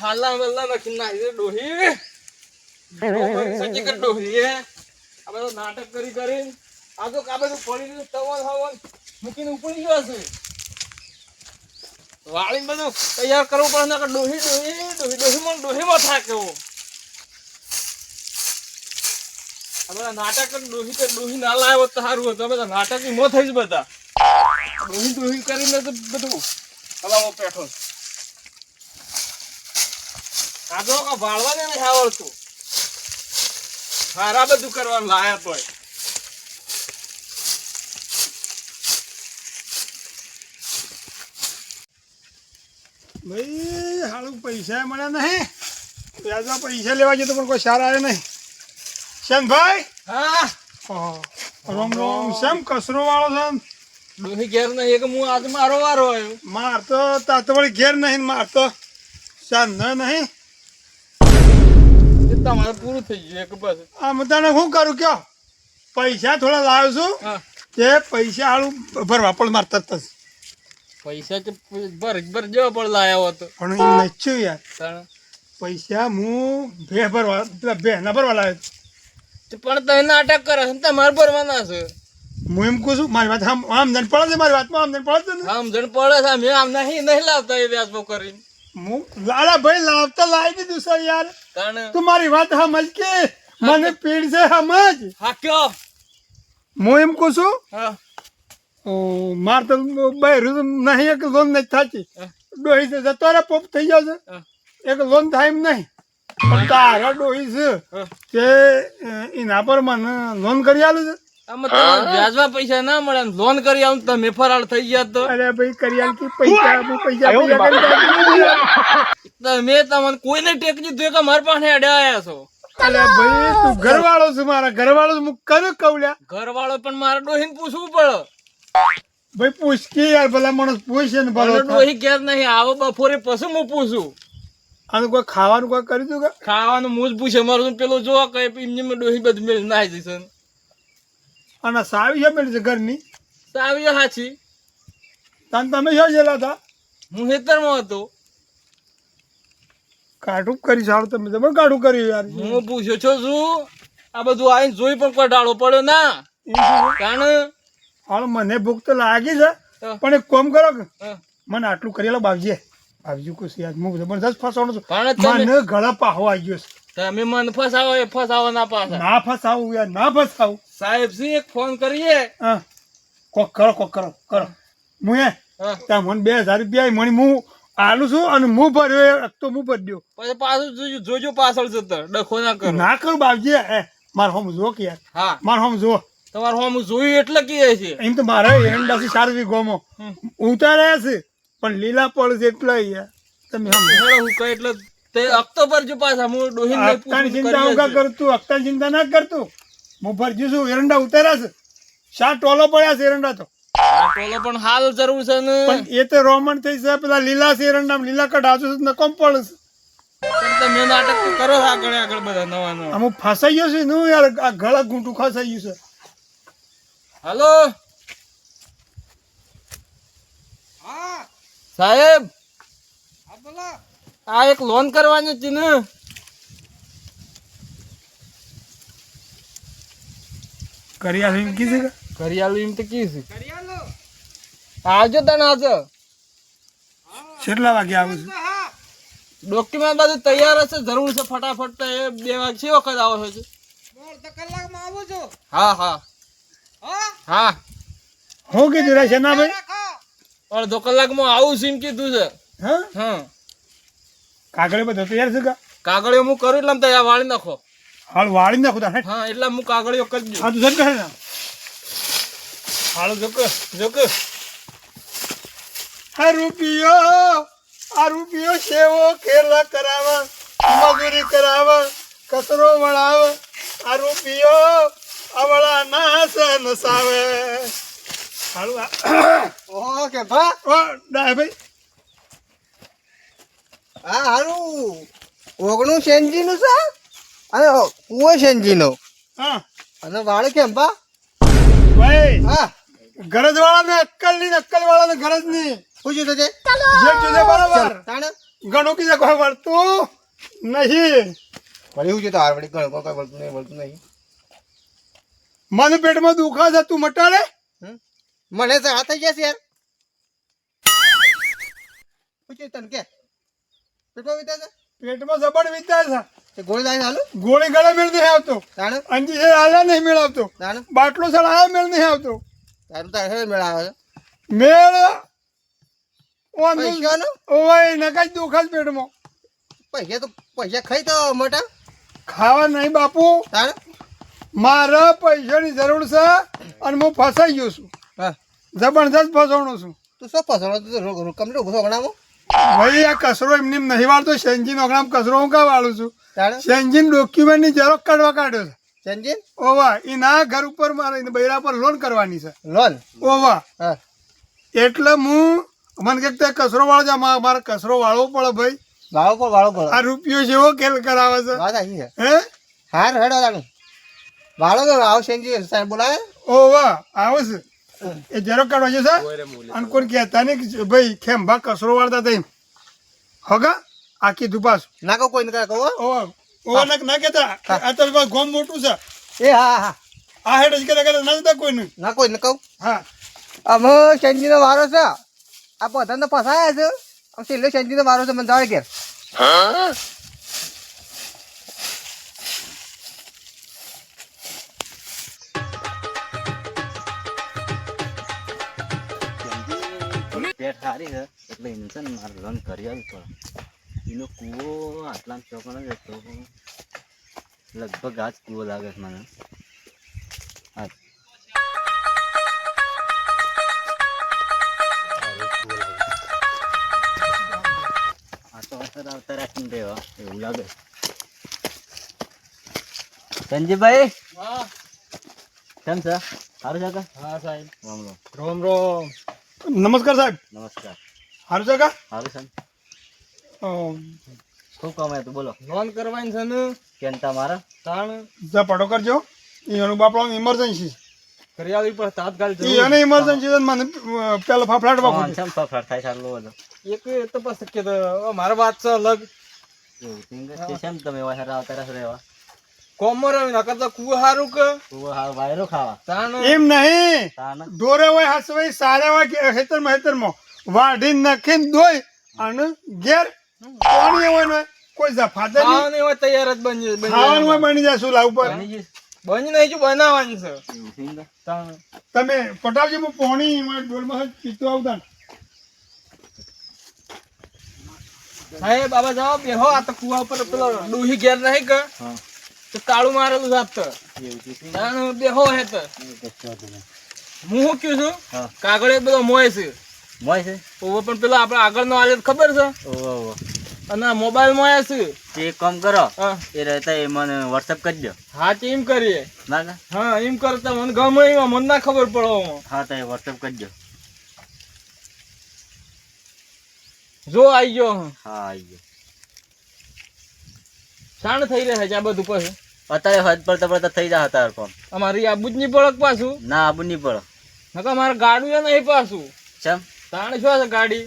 હાલા વલ્લા નખી નાખી ડોહી સચી કર ડોહી આ બધું નાટક કરી કરી આ તો કા બધું પડી ગયું તવલ હવલ મૂકીને ઉપડી ગયો છે વાળી બધું તૈયાર કરવું પડે નકર ડોહી ડોહીમાં થાય કેવો આ બધા નાટક ડોહી ના લાવ્યો તો સારું હતું બધા નાટક મો થઈ જ બધા ડોહી કરીને તો બધું હલાવો પેઠો કાગો કા વાળવાને નહીં આવડતું હારા બધું કરવાનું લાયા તોય ભાઈ હાલું પૈસા મળ્યા નહીં વ્યાજમાં પૈસા લેવા જતો પણ કોઈ સારા આવ્યો નહીં શ્યામભાઈ હા રોમ રોમ શ્યામ કસરો વાળો છે ડોહી ઘેર નહીં કે હું આજ મારો વારો આવ્યો માર તો તાતો વળી ઘેર નહીં માર તો શાંત નહીં તમારે પૂરું થઈ ગયું એક બસ આ તને શું કરું કયો પૈસા થોડા લાવ્યો છું હા તે પૈસા હાલું ભરવા પણ માર તરત જ પૈસા તો ભર જેવા પણ લાયા હતો પણ એ નચ્યું યાર પૈસા હું ભે ભરવા પેલા ભે ના ભરવા લાવ્યો પણ તમે નાટક કરે છે તમારે ભરવાના છે હું એમ કહું છું મારી વાત આમ જણ પડે છે મારી વાતમાં આમ જણ પડે છે ને સમજણ પડે છે અમે આમ નહીં લાવતા એ વ્યાજમાં કરીને હું લાલા ભાઈ લાવતા લાવી દીધું સર યાર તું મારી વાત સમજ કે મને પીડ છે સમજ હા કયો હું એમ કહું છું હા માર તો બહેરું નહીં એક લોન નથી થતી ડોહી છે જતો રે પોપ થઈ જાવ છે એક લોન થાય એમ નહીં પણ તારા ડોહી છે કે એના પર મને લોન કરી આલું છે વ્યાજમાં પૈસા ના મળે લોન કરી આવું તમે ફરાળ થઈ ગયા તો અરે ભાઈ કરી આલ કે પૈસા તમે તમને કોઈને ટેક દીધું કે મારા પાસે અડાયા છો અરે ભાઈ તું ઘરવાળો છે મારા ઘરવાળો હું કરું કવલ્યા ઘરવાળો પણ મારા ડોહીને પૂછવું પડે ભાઈ પૂછ કે યાર ભલા માણસ પૂછે ને ભલો ડોહી ઘેર નહીં આવો બપોરે પછી હું પૂછું આનું કોઈ ખાવાનું કોઈ કરી દઉં કે ખાવાનું હું જ પૂછે મારું પેલું જો કઈ એમની ડોહી બધી મેળ નાઈ જશે અને સાવી છે મેળી છે ઘરની સાવી હાચી તમે શું ગયેલા હતા હું ખેતરમાં હતો કાઢું કરી સારું તમે જબર કાઢું કર્યું યાર હું પૂછ્યો છો શું આ બધું આવીને જોઈ પણ કોઈ ડાળો પડ્યો ના કારણ હાલ મને ભૂખ તો લાગી છે પણ એક કામ કરો કે મને આટલું કરી લો બાવજી કુછ યાર હું જબરદસ્ત ફસાવવાનું છું મને ગળા પાહો આવી ગયો છે તમે મને ફસાવો એ ફસાવો ના પાછા ના ફસાવું યાર ના ફસાવું સાહેબ શ્રી એક ફોન કરીએ કોક કરો હું ત્યાં મને 2000 રૂપિયા મળી હું આલું છું અને હું ભર્યો તો હું ભરી દઉં પછી પાછું જોજો પાછળ જતો ડખો ના કરો ના કરું બાવજી મારે હોમ જો કે યાર હા મારે હોમ જો તમારે હોમ જોયું એટલે કહે છે એમ તો મારે એરંડાથી 4 વીઘોમાં ઉતાર્યા છે પણ લીલા પડ છે એટલે યાર તમે હું કઈ એટલે તે ઓક્ટોબર જો પાછા હું ડોહીને અક્તાની ચિંતા હું કા કરતું અક્તાની ચિંતા ના કરતું હું ભરજી છું એરંડા ઉતાર્યા છે 7 ટોલો પડ્યા છે એરંડા તો ટોલો પણ હાલ જરૂર છે ને પણ એ તો રોમન થઈ છે પેલા લીલા છે એરંડા લીલા કઢાજો છે ને કોમ પડે છે તમે નાટક કરો આગળ બધા નવા અમુક ફસાઈ ગયો છે નું યાર આ ગળા ઘૂંટું ખસાઈ ગયું છે હાલો સાહેબ આ એક લોન કરવાની હતી ને કરિયાલ એમ કી છે કરિયાલું એમ તો કી છે આવજો તને આજે કેટલા વાગે આવું છું ડોક્યુમેન્ટ બધું તૈયાર હશે જરૂર છે ફટાફટ તો એ 2 વાગે છે વખત આવો છે કલાકમાં આવું છું હા હા હું કીધું રે શેના ભાઈ અડધો કલાકમાં આવું છે એમ કીધું છે હા કાગળે બધું તૈયાર છે કાગળિયો હું કરું એટલે તૈયાર વાળી નાખો હાલ વાળી નાખો તા હા એટલે હું કાગળિયો કરી દઉં હા તું જન કહે ને હાલો જોક આ રૂપિયો સેવો ખેલા કરાવા મજૂરી કરાવા કચરો વળાવે આ રૂપિયો અવળા નાસ નસાવે હાલો ઓકે ભા ઓ ડાય ભાઈ હા હારું ઓગણું સેન્જી નું છે અને કુવો સેન્જી નો હા અને વાળે કેમ ભા ભાઈ હા ગરજ વાળાને અક્કલ વાળાને ગરજ નહીં પૂછ્યું તો જે જે બરાબર તાણે ઘણું કીધે કોઈ વળતું નહીં. વળી હું છે તો હાર વળી કોઈ વળતું નહીં. મને પેટમાં દુખા છે, તું મટાડે. મને તો આ થઈ જશે યાર. પૂછે તને કે પેટમાં વિતા છે? પેટમાં જબડ વિચાર છે. તે ગોળી લાવીને હાલું? ગોળી ગળે મેળ નહીં આવતો, તાણે અંજી છે આલા નહીં મેળ આવતો, તાણે બાટલો ચડાયા મેળ નહીં આવતો. તારું તારે મેળ આવે છે. મેળ પૈસાનો? ઓય નકાઈ દુખા જ પેટમાં. પૈસા ખાઈ તો મોટા ખાવા નહીં બાપુ, તાણે મારે પૈસાની જરૂર છે અને હું ફસાઈ ગયો છું. હા જબરદસ્ત ફસાણો છું. તું શું પસંદ કમરે ઉભો ગણાવો ભાઈ આ કચરો એમને એમ નહીં વાળતો. સેન્જીન ઓગણામ કચરો હું કા વાળું છું? તાણે સેન્જીન ડોક્યુમેન્ટની ઝેરોક્ષ કાઢવા કાઢ્યો છે. સંજીન ઓવા એના ઘર ઉપર મારે બૈરા પર લોન કરવાની છે. લોન ઓવા હા એટલે હું મને કે તે કચરો વાળો છે, મારે કચરો વાળવો પડે ભાઈ. વાળો પર આ રૂપિયો જેવો ખેલ કરાવે છે. વાત આવી છે. હે હાર હેડો તાણે વાળો તો આવ સંજી સાહેબ બોલાવે ઓવા આવે છે એ ઝેરોક્ષ કાઢવા છે અને કોઈ કહેતા નહીં કે ભાઈ ખેંભા કચરો વાળતા થઈ હગા આખી દુપાસ. ના કહું કોઈ ને કહો ઓવા ઓવા ના કહેતા આ તો ગોમ મોટું છે. એ હા હા આ હેડ જ કહેતા ના જતા કોઈ નહીં. ના કોઈ ને કહું હા અમે સંજીનો વારો છે. આ બધાને તો ફસાયા છે. આમ છેલ્લો સંજીનો વારો છે. મને જાવે ઘેર પેટ સારી છે એટલે એને છે ને મારે રન કરી આવ્યું પડે. એનો કૂવો આટલા ચોકણ જ હતો, લગભગ આ જ કૂવો લાગે છે મને. આ તો અસર આવતા રાખીને રહેવા એવું લાગે. સંજીભાઈ હા કેમ છે? સારું છે કે? હા સાહેબ, રામ રામ. રોમ રોમ. નમસ્કાર સાહેબ. નમસ્કાર. સારું છે કા? સારું છે ને? અમ, શું કામ હતું બોલો? લોન કરવાની છે ને કેમ તમારા? તાણ જા પડો કરજો. એનું બાપડાનું ઇમરજન્સી. કરી આવી પણ તાત્કાલિક એને ઇમરજન્સી છે મને પેલા ફાફડાટ કોણ બાપુ. છે ને ફફડાટ થાય સારું બધો? એક એ તો પછી કે મારા વાત છે અલગ એવું સિંગર છે કેમ તમે એવા હેરા આવતા રહેશો રહેવા? કોમર નકર તો કુવા હારું કે તું હાવ વાયરો ખાવા તાણ એમ નહીં, તાને દોરે હોય હસવાઈ સારે હોય કે હેતરમાં વાઢી નાખીને દોય અને ઘેર પાણી હોય ને કોઈ જફાત નહીં. ખાવાની હોય તૈયાર જ બની ખાવાનું હોય બની જાય શું લાવ પર. બની જઈશ. બની નહીં જો બનાવવાની છે એવું સિંગર તાણ તમે પટાવજો હું પાણી ડોલમાં પીતો આવતા ને. સાહેબ બાબા જાઓ બેહો. આ તો કુવા પર પેલો ડૂહી ઘેર નહીં કે હા તો કાળું મારેલું જાત તો એવું છે સિંગર. તાણ બેહો હે તો હું શું કહું છું હા કાગળ એક બધો મોય છે મોય છે. ઓવો પણ પેલો આપણે આગળનો આલે ખબર છે ઓહો ઓહો. અને મોબાઈલ મોયા છે. તે એક કામ કરો હા એ રહેતા એ મને વોટ્સઅપ કરી દો. હા તો એમ કરીએ. ના ના હા એમ કરતા મને ગમે એમાં મને ના ખબર પડો. હા તો એ વોટ્સઅપ કરી દો. જો આવી ગયો હું. હા આવી ગયો. શાણ થઈ રહ્યા છે આ બધું પછી અત્યારે હદ પડતા પડતા થઈ જાય તાર કોમ. અમારી આબુ જ નહીં પડક પાછું ના આબુ નહીં પડો. નકર મારે ગાડું એ નહીં પાછું. ચમ તાણ શું છે ગાડી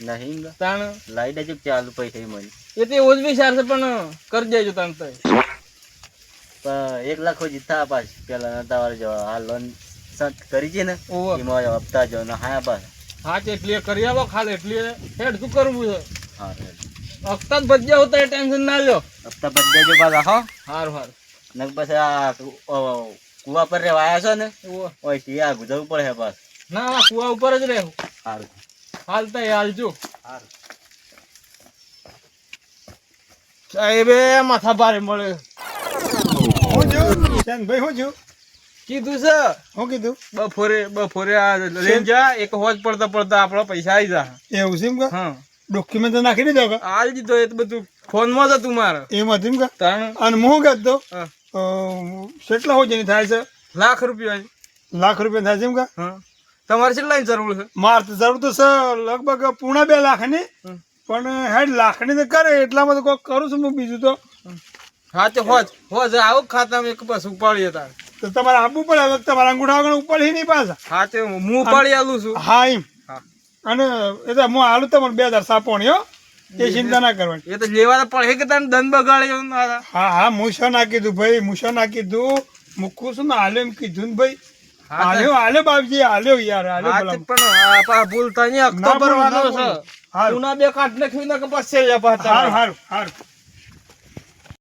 નહીં તાણ લાઈ દેજો ચાલુ પૈસા મળી. એ તો એવું જ વિચાર છે પણ કરી દેજો તાણ તો. પણ 1 લાખ જીતા પાછ પેલા નતા જો આ લોન કરી છે ને ઓહો. એમાં હપ્તા જો ને હા પાછ. હા તો એટલી કરી આવો ખાલી એટલી હેડ શું કરવું છે. હા હપ્તા જ ભજ્યા હોતા એ ટેન્શન ના લ્યો. હપ્તા બધી દેજો પાછા હો. હારું હારું. ને પછી આ કુવા પર રેવા આવ્યા છો ને ઓહો. ઓય ત્યાં ગુજરવું પડે હે પાછ. ના ના કુવા ઉપર જ રહેવું. સારું હાલતા હાલજો. સારું. સાહેબે માથા ભારે મળે હું છું ભાઈ, હું છું કીધું છે હું કીધું બપોરે આ લઈને જા એક હોજ પડતા પડતા આપણા પૈસા આવી જા. એવું છે એમ કે હા ડોક્યુમેન્ટ તો નાખી દીધો કે આલી દીધો એ તો બધું ફોનમાં જ હતું મારે. એમ હતું એમ કે. તાણ અને હું કહેતો હા. કેટલા હોય જેની થાય છે? લાખ રૂપિયા. લાખ રૂપિયા થાય છે એમ કે. હા તમારે કેટલાની જરૂર છે? માર તો જરૂર તો છે લગભગ 1.5 લાખની, હમ. પણ હેડ લાખની તો કરે એટલામાં તો કોઈક કરું છું હું બીજું તો. હા તો હોજ આવું ખાતામાં એક બસ ઉપાડીએ તાર. તો તમારે આપવું પડે. હવે તમારા અંગૂઠા આગળ ઉપાડી નહીં પાછા. હા તો હું ઉપાડી આલું છું. હા એમ. હા અને એ તો હું આલું તમને 2000 સાપોણી હો. એ ચિંતા ના કરવાની. એ તો લેવા પડે કે તને દન બગાડે એવું ના થાય. હા હા મૂછો ના કીધું ભાઈ, મૂછો ના કીધું, મૂકું છું ને હાલ્યો એમ કીધું ને ભાઈ. હાલ્યો હાલ્યો બાપજી, હાલ્યો યાર, હાલ્યો હા, ભલા. તે પણ આપા ભૂલ થાય નહીં, હપ્તો ના બોલો, ભરવાનો ના છે. બોલો. હારું તું ના બે કાઢ નાખ્યું ને કે પછી હારું હારું હારું.